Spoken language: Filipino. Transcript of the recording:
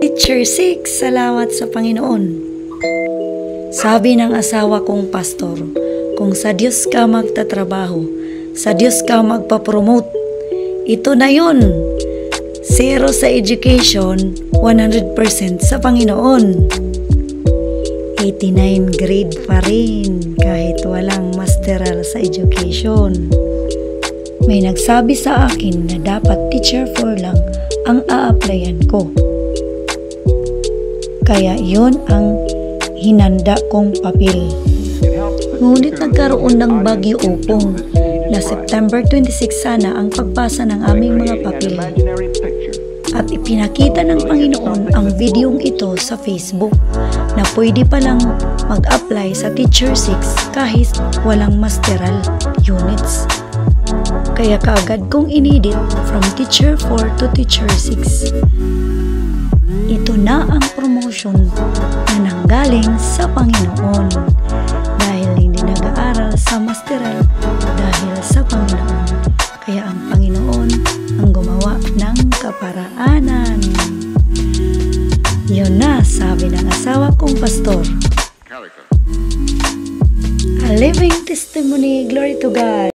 Teacher 6, salamat sa Panginoon. Sabi ng asawa kong pastor, kung sa Diyos ka magtatrabaho, sa Diyos ka magpapromote, ito na yun. 0 sa education, 100% sa Panginoon. 89 grade pa rin kahit walang masteral sa education. May nagsabi sa akin na dapat teacher 4 lang ang a-applyan ko. Kaya yun ang hinanda kong papel. Ngunit nagkaroon ng bagyo upong na September 26 sana ang pagpasa ng aming mga papel. At ipinakita ng Panginoon ang videong ito sa Facebook na pwede palang mag-apply sa Teacher 6 kahit walang masteral units. Kaya kaagad kong inedit from Teacher 4 to Teacher 6. Ito na ang promotion na nanggaling sa Panginoon dahil hindi nag-aaral sa masteral dahil sa Panginoon. Kaya ang Panginoon ang gumawa ng kaparaanan. Yun na, sabi ng asawa kong pastor. A living testimony, glory to God.